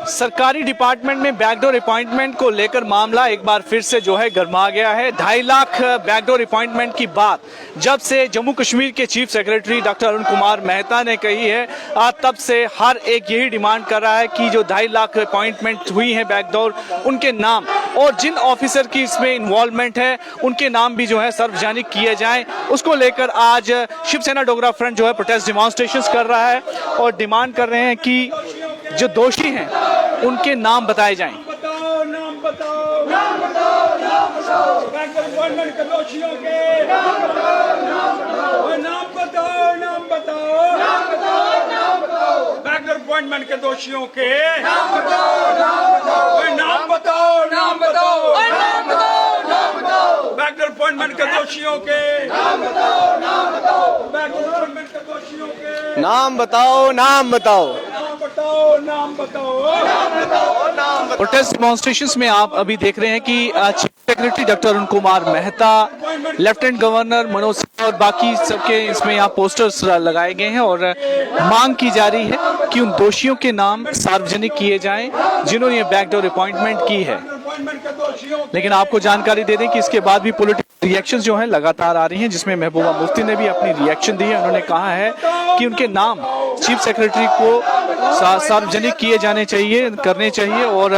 सरकारी डिपार्टमेंट में backdoor appointment को लेकर मामला एक बार फिर से जो है गर्मा गया है। 2.5 लाख बैकडोर अपॉइंटमेंट की बात जब से जम्मू कश्मीर के chief secretary doctor Arun Kumar Mehta ने कही है, तब से हर एक यही डिमांड कर रहा है कि जो 2.5 लाख अपॉइंटमेंट हुई है बैकडोर, उनके नाम और जिन ऑफिसर की इसमें इन्वॉल्वमेंट है उनके नाम भी जो है सार्वजनिक किए जाएं। उसको लेकर आज शिवसेना डोगरा फ्रंट जो है प्रोटेस्ट डेमोन्स्ट्रेशंस कर रहा है और डिमांड कर रहे हैं कि जो दोषी हैं उनके नाम बताए जाएं। नाम बताओ, नाम बताओ, नाम बताओ, बैकडोर अपॉइंटमेंट के दोषियों के नाम बताओ, नाम बताओ, नाम बताओ, नाम बताओ, नाम बताओ, नाम बताओ, बैकडोर अपॉइंटमेंट के दोषियों के नाम बताओ, नाम बताओ, नाम बताओ, नाम बताओ, नाम बताओ, नाम बताओ, बैकडोर अपॉइंटमेंट के दोषियों के नाम बताओ, नाम बताओ, बैकडोर अपॉइंटमेंट के दोषियों के नाम बताओ, नाम बताओ, नाम बताओ, नाम बताओ। प्रोटेस्ट डेमोन्स्ट्रेशंस में आप अभी देख रहे हैं कि chief secretary doctor Arun Kumar Mehta, lieutenant governor Manoj Singh और बाकी सबके इसमें यहाँ पोस्टर्स लगाए गए हैं और मांग की जा रही है कि उन दोषियों के नाम सार्वजनिक किए जाएं जिन्होंने ये बैकडोर अपॉइंटमेंट की है। लेकिन आपको जानकारी दे दें कि इसके बाद भी पॉलिटिकल रिएक्शंस जो हैं लगातार आ रही हैं, जिसमें महबूबा मुफ्ती ने भी अपनी रिएक्शन दी है। उन्होंने कहा है कि उनके नाम चीफ सेक्रेटरी को सार्वजनिक किए जाने चाहिए, करने चाहिए और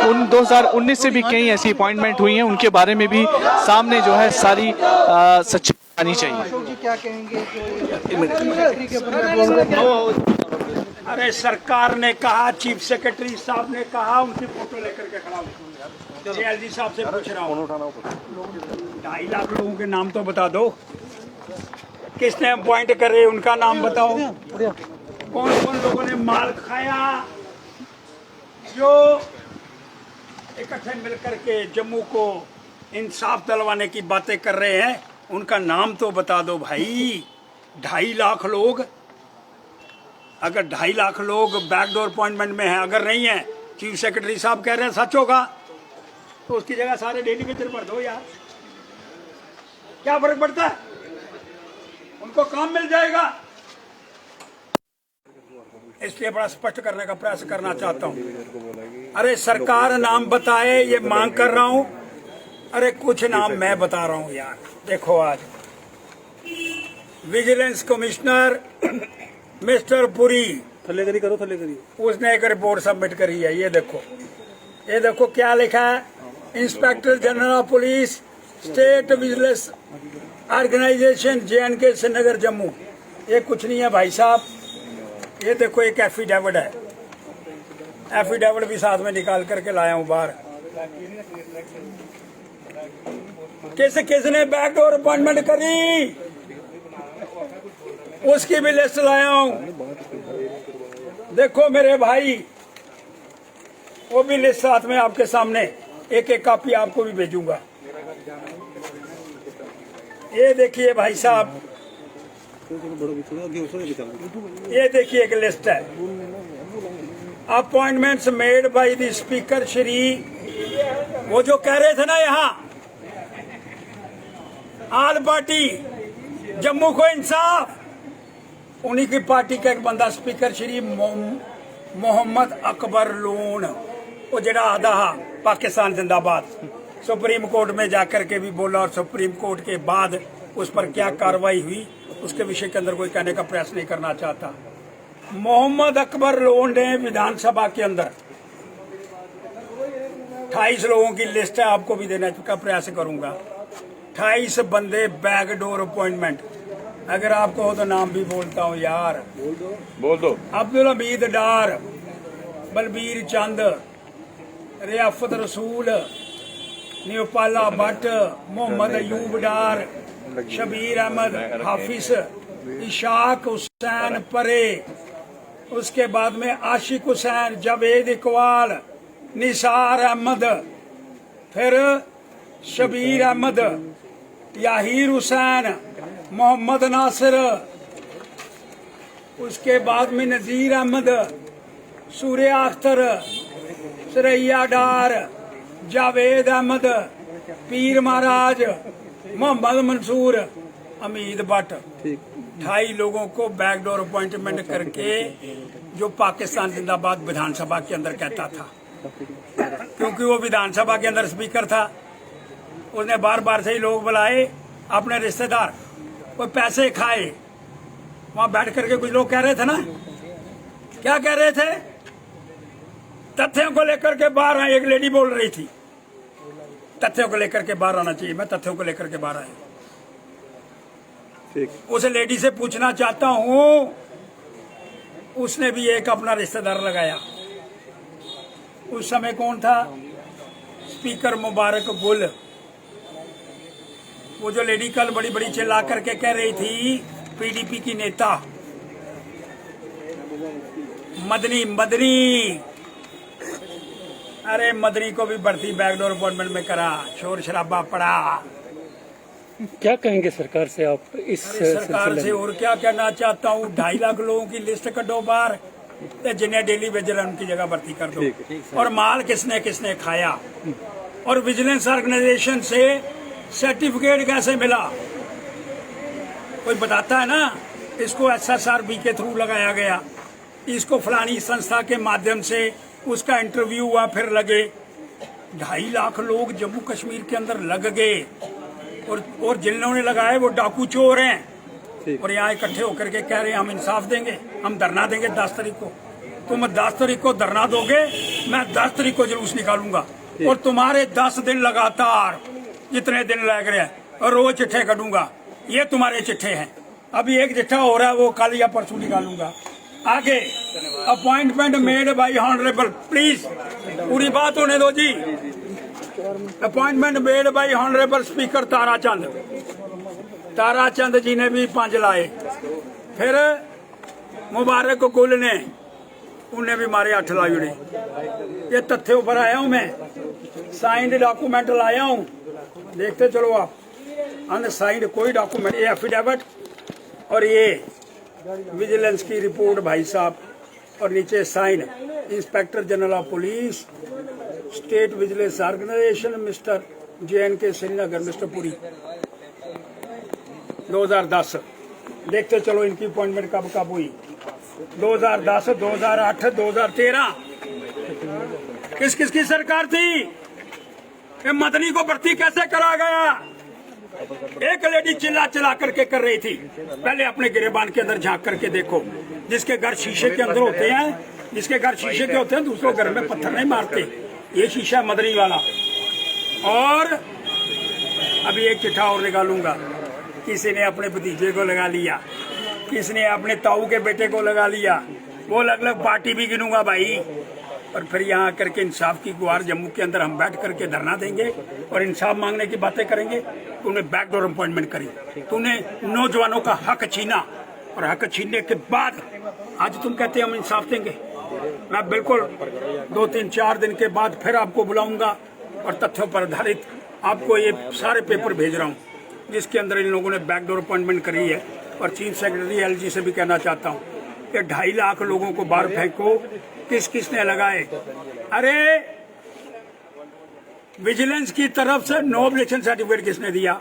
उन 2019 से भी कई ऐसी अपॉइंटमेंट हुई हैं, उनके बारे में भी सामने जो है सारी सच्चाई आनी चाहिए। क्या कहेंगे? अरे सरकार ने कहा, चीफ सेक्रेटरी साहब ने कहा, उनकी फोटो लेकर के खड़ा हूँ। जेएलजी साहब से पूछ रहा हूँ, 2.5 लाख लोगों के नाम तो बता दो, किसने अपॉइंट करे उनका नाम बताओ। कौन कौन लोगों ने माल खाया जो इकट्ठे मिलकर के जम्मू को इंसाफ दिलवाने की बातें कर रहे हैं, उनका नाम तो बता दो भाई। 2.5 लाख लोग, अगर 2.5 लाख लोग बैकडोर अपॉइंटमेंट में हैं, अगर नहीं है, चीफ सेक्रेटरी साहब कह रहे हैं सच होगा, तो उसकी जगह सारे डेली वेतन भर दो यार, क्या फर्क पड़ता है, उनको काम मिल जाएगा। इसलिए बड़ा स्पष्ट करने का प्रयास करना चाहता हूँ। अरे सरकार नाम बताए, ये मांग कर रहा हूँ। अरे कुछ नाम मैं बता रहा हूँ यार, देखो आज विजिलेंस कमिश्नर मिस्टर पुरी, थल्ले करी करो, थल्ले करी, उसने एक रिपोर्ट सबमिट करी है। ये देखो क्या लिखा है, inspector general of police state vigilance organization JNK Srinagar Jammu. ये कुछ नहीं है भाई साहब, ये देखो एक एफिडेविट है, एफिडेविट भी साथ में निकाल करके लाया हूँ बाहर। किसने बैकडोर अपॉइंटमेंट करी उसकी भी लिस्ट लाया हूँ। देखो मेरे भाई, वो भी लिस्ट साथ में आपके सामने, एक एक कॉपी आपको भी भेजूंगा। ये देखिए भाई साहब, ये देखिए एक लिस्ट है, appointments made by the speaker Shri, वो जो कह रहे थे ना यहाँ आल पार्टी जम्मू को इंसाफ, उन्हीं की पार्टी का एक बंदा स्पीकर श्री मोहम्मद अकबर लोन, वो जड़ा आधा पाकिस्तान जिंदाबाद, सुप्रीम कोर्ट में जाकर के भी बोला और सुप्रीम कोर्ट के बाद उस पर क्या कार्रवाई हुई उसके विषय के अंदर कोई कहने का प्रयास नहीं करना चाहता। मोहम्मद अकबर लोन ने विधानसभा के अंदर 28 लोगों की लिस्ट है, आपको भी देने का प्रयास करूंगा। 28 बंदे बैकडोर अपॉइंटमेंट, अगर आपको हो तो नाम भी बोलता हूँ यार, बोल दो। अब्दुल हमीद डार, बलबीर चंद, रियाफत रसूल, न्यूपाला भट्ट, मोहम्मद अयूब डार, शबीर अहमद हाफिज, इशाक हुसैन परे, उसके बाद में आशिक हुसैन, जावेद इकबाल, निसार अहमद, फिर शबीर अहमद, याहिर हुसैन, मोहम्मद नासिर, उसके बाद में नजीर अहमद, सूर्य अख्तर, सरैया डार, जावेद अहमद, पीर महाराज, मोहम्मद मंसूर, हमीद भट्ट। 28 लोगों को बैकडोर अपॉइंटमेंट करके जो पाकिस्तान जिंदाबाद विधानसभा के अंदर कहता था, क्योंकि वो विधानसभा के अंदर स्पीकर था, उसने बार बार से ही लोग बुलाए अपने रिश्तेदार, वो पैसे खाए। वहां बैठ करके कुछ लोग कह रहे थे ना, क्या कह रहे थे? तथ्यों को लेकर के बाहर आए। एक लेडी बोल रही थी तथ्यों को लेकर के बाहर आना चाहिए, मैं तथ्यों को लेकर के बाहर आया। उस लेडी से पूछना चाहता हूं, उसने भी एक अपना रिश्तेदार लगाया। उस समय कौन था? स्पीकर मुबारक गुल। वो जो लेडी कल बड़ी बड़ी चिल्ला करके कह रही थी पीडीपी की नेता मदनी, अरे मदनी को भी भर्ती बैकडोर अपॉइंटमेंट में करा, शोर शराबा पड़ा। क्या कहेंगे सरकार से आप इस सरकार से और क्या कहना चाहता हूँ, 2.5 लाख लोगों की लिस्ट कटो बाहर, जिन्हें डेली वेजर उनकी जगह भर्ती कर दो। और माल किसने किसने खाया, और विजिलेंस ऑर्गेनाइजेशन से सर्टिफिकेट कैसे मिला? कोई बताता है ना, इसको SSRB के थ्रू लगाया गया, इसको फलानी संस्था के माध्यम से उसका इंटरव्यू हुआ, फिर लगे। 2.5 लाख लोग जम्मू कश्मीर के अंदर लग गए, और जिन्होंने लगाए वो डाकू चोर हैं, और यहाँ इकट्ठे होकर के कह रहे हैं हम इंसाफ देंगे, हम धरना देंगे 10 तारीख को। तुम 10 तारीख को धरना दोगे, मैं 10 तारीख को जुलूस निकालूंगा, और तुम्हारे 10 दिन लगातार जितने दिन लग रहे हैं, और रोज चिट्ठे करूंगा। ये तुम्हारे चिट्ठे हैं। अभी एक चिट्ठा हो रहा है, वो कल या परसों निकालूंगा। आगे appointment made by honourable, please पूरी बात होने दो जी। Appointment made by honourable speaker Tarachand ji ने भी 5 लाए। फिर मुबारक गुल ने, उन्हें भी मारे 8 लाए उन्हें। ये तथ्यों पर आया हूं मैं, साइंड डॉक्यूमेंट लाया हूं, देखते चलो आप। अनसाइंड कोई डॉक्यूमेंट, ये एफिडेविट और ये विजिलेंस की रिपोर्ट भाई साहब, और नीचे sign inspector general of police state vigilance organization mister JNK Srinagar, mister Puri, 2010। देखते चलो इनकी अपॉइंटमेंट कब कब हुई। 2010, 2008, 2013। किस किस की सरकार थी? ये मदनी को भर्ती कैसे करा गया? एक लेडी चिल्ला चिल्ला करके कर रही थी। पहले अपने गिरेबान के अंदर झांक करके देखो। जिसके घर शीशे के अंदर होते हैं, जिसके घर शीशे के होते हैं, दूसरों घर में पत्थर नहीं मारते। ये शीशा मदनी वाला। और अभी एक चिट्ठा और निकालूंगा। किसी ने अपने भतीजे को लगा लिया, किसी ने अपने ताऊ के बेटे को लगा लिया, वो अलग अलग पार्टी भी गिनूंगा भाई। और फिर यहाँ करके इंसाफ की गुहार जम्मू के अंदर हम बैठ करके धरना देंगे और इंसाफ मांगने की बातें करेंगे। तूने बैकडोर अपॉइंटमेंट करी, तूने नौजवानों का हक छीना, और हक छीनने के बाद आज तुम कहते हैं हम इंसाफ देंगे। मैं बिल्कुल 2, 3, 4 दिन के बाद फिर आपको बुलाऊंगा और तथ्यों पर आधारित आपको ये सारे पेपर भेज रहा हूँ, जिसके अंदर इन लोगों ने बैकडोर अपॉइंटमेंट करी है। और चीफ सेक्रेटरी LG से भी कहना चाहता हूँ कि 2.5 लाख लोगों को बाहर फेंको, किस किसने लगाए? अरे विजिलेंस की तरफ से नो ऑब्जेक्शन सर्टिफिकेट किसने दिया?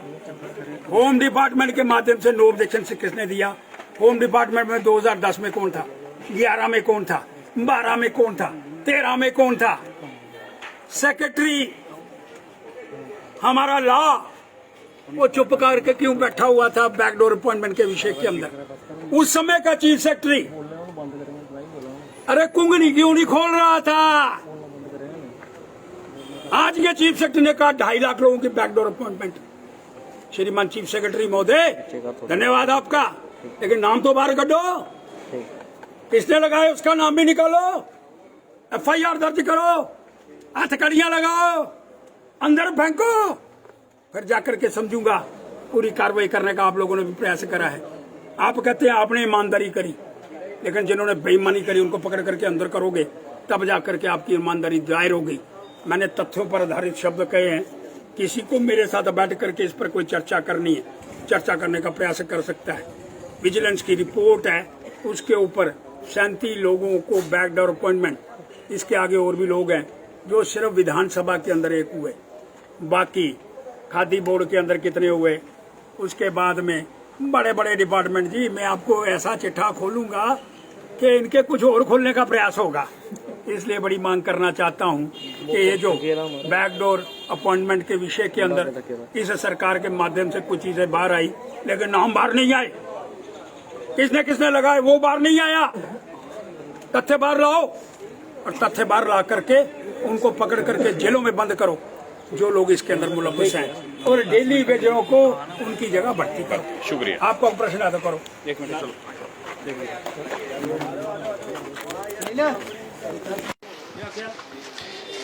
होम डिपार्टमेंट के माध्यम से नो ऑब्जेक्शन से किसने दिया? होम डिपार्टमेंट में 2010 में कौन था? 11 में कौन था? 12 में कौन था? 13 में कौन था? सेक्रेटरी हमारा लॉ, वो चुप करके क्यों बैठा हुआ था बैकडोर अपॉइंटमेंट के विषय के अंदर? उस समय का चीफ सेक्रेटरी अरे कुंगनी क्यों नहीं खोल रहा था? आज के चीफ सेक्रेटरी ने कहा 2.5 लाख लोगों की बैकडोर अपॉइंटमेंट। श्रीमान चीफ सेक्रेटरी महोदय, धन्यवाद आपका, लेकिन नाम तो बाहर करो। किसने लगाए उसका नाम भी निकालो, FIR दर्ज करो, हथकड़ियां लगाओ, अंदर फेंको, फिर जाकर के समझूंगा। पूरी कार्रवाई करने का आप लोगों ने भी प्रयास करा है। आप कहते हैं आपने ईमानदारी करी, लेकिन जिन्होंने बेईमानी करी उनको पकड़ करके अंदर करोगे, तब जाकर के आपकी ईमानदारी जाहिर होगी। मैंने तथ्यों पर आधारित शब्द कहे हैं। किसी को मेरे साथ बैठ करके इस पर कोई चर्चा करनी है, चर्चा करने का प्रयास कर सकता है। विजिलेंस की रिपोर्ट है, उसके ऊपर 37 लोगों को बैकडोर अपॉइंटमेंट, इसके आगे और भी लोग हैं जो सिर्फ विधानसभा के अंदर एक हुए, बाकी खादी बोर्ड के अंदर कितने हुए, उसके बाद में बड़े बड़े डिपार्टमेंट जी, मैं आपको ऐसा चिट्ठा खोलूंगा कि इनके कुछ और खोलने का प्रयास होगा। इसलिए बड़ी मांग करना चाहता हूं कि ये जो बैकडोर अपॉइंटमेंट के विषय के अंदर इस सरकार के माध्यम से कुछ चीजें बाहर आई, लेकिन नाम बाहर नहीं आए। किसने किसने लगाए वो बाहर नहीं आया। तथ्य बाहर लाओ और तथ्य बाहर ला करके उनको पकड़ करके जेलों में बंद करो जो लोग इसके अंदर मुलव्वस हैं, और डेली वेजरों को उनकी जगह भर्ती करो। शुक्रिया। आपका प्रश्न अदा करो। एक मिनट चलो।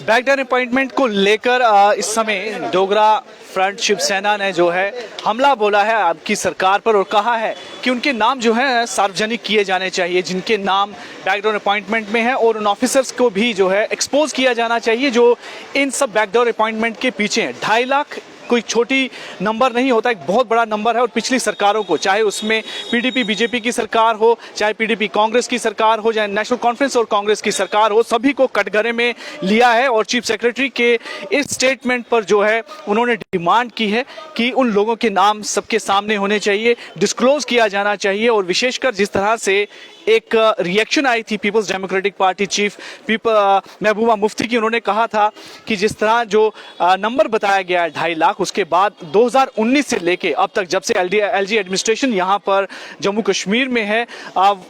बैकडोर अपॉइंटमेंट को लेकर इस समय डोगरा फ्रंट शिवसेना ने जो है हमला बोला है आपकी सरकार पर और कहा है कि उनके नाम जो है सार्वजनिक किए जाने चाहिए, जिनके नाम बैकडोर अपॉइंटमेंट में है, और उन ऑफिसर्स को भी जो है एक्सपोज किया जाना चाहिए जो इन सब बैकडोर अपॉइंटमेंट के पीछे हैं। 2.5 लाख कोई छोटी नंबर नहीं होता, एक बहुत बड़ा नंबर है। और पिछली सरकारों को, चाहे उसमें पीडीपी बीजेपी की सरकार हो, चाहे पीडीपी कांग्रेस की सरकार हो, चाहे नेशनल कॉन्फ्रेंस और कांग्रेस की सरकार हो, सभी को कटघरे में लिया है। और चीफ सेक्रेटरी के इस स्टेटमेंट पर जो है उन्होंने डिमांड की है कि उन लोगों के नाम सबके सामने होने चाहिए, डिस्क्लोज किया जाना चाहिए। और विशेषकर जिस तरह से एक रिएक्शन आई थी peoples democratic party chief Mehbooba Mufti की, उन्होंने कहा था कि जिस तरह जो नंबर बताया गया है 2.5 लाख, उसके बाद 2019 से लेके अब तक, जब से एलजी एडमिनिस्ट्रेशन यहाँ पर जम्मू कश्मीर में है,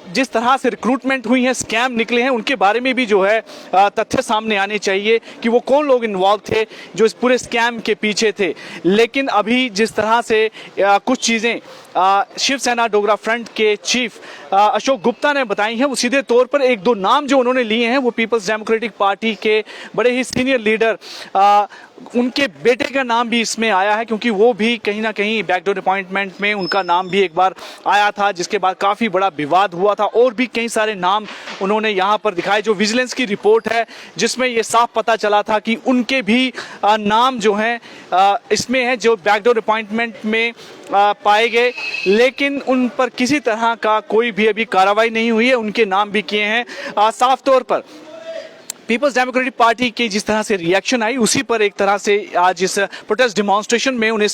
जिस तरह से रिक्रूटमेंट हुई है, स्कैम निकले हैं, उनके बारे में भी जो है तथ्य सामने आने चाहिए कि वो कौन लोग इन्वॉल्व थे जो इस पूरे स्कैम के पीछे थे। लेकिन अभी जिस तरह से कुछ चीज़ें शिवसेना डोगरा फ्रंट के चीफ अशोक गुप्ता ने बताई हैं, वो सीधे तौर पर 1-2 नाम जो उन्होंने लिए हैं वो पीपल्स डेमोक्रेटिक पार्टी के बड़े ही सीनियर लीडर, उनके बेटे का नाम भी इसमें आया है, क्योंकि वो भी कहीं ना कहीं बैकडोर अपॉइंटमेंट में उनका नाम भी एक बार आया था, जिसके बाद काफ़ी बड़ा विवाद हुआ था। और भी कई सारे नाम उन्होंने यहाँ पर दिखाए। जो विजिलेंस की रिपोर्ट है जिसमें ये साफ पता चला था कि उनके भी नाम जो हैं इसमें है, जो बैकडोर अपॉइंटमेंट में पाए गए, लेकिन उन पर किसी तरह का कोई भी अभी कार्रवाई नहीं हुई है। उनके नाम भी किए हैं। साफ तौर पर पीपल्स डेमोक्रेटिक पार्टी की जिस तरह से रिएक्शन आई, उसी पर एक तरह से आज इस प्रोटेस्ट डिमॉन्स्ट्रेशन में उन्हें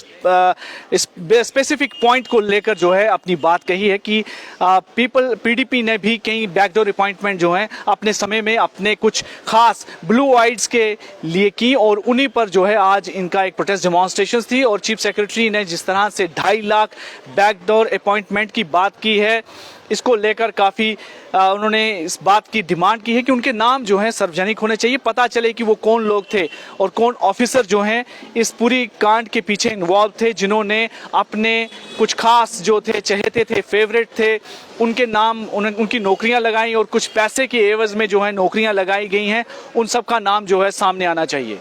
इस स्पेसिफिक पॉइंट को लेकर जो है अपनी बात कही है कि पीडीपी ने भी कई बैकडोर अपॉइंटमेंट जो हैं अपने समय में अपने कुछ खास ब्लू आइड्स के लिए की, और उन्हीं पर जो है आज इनका एक प्रोटेस्ट डिमॉन्स्ट्रेशन थी। और चीफ सेक्रेटरी ने जिस तरह से 2.5 लाख बैकडोर अपॉइंटमेंट की बात की है, इसको लेकर काफ़ी उन्होंने इस बात की डिमांड की है कि उनके नाम जो हैं सार्वजनिक होने चाहिए, पता चले कि वो कौन लोग थे और कौन ऑफिसर जो हैं इस पूरी कांड के पीछे इन्वॉल्व थे, जिन्होंने अपने कुछ खास जो थे, चहेते थे, फेवरेट थे, उनके नाम उनकी नौकरियां लगाई और कुछ पैसे के एवज में जो है नौकरियां लगाई गई हैं, उन सब का नाम जो है सामने आना चाहिए।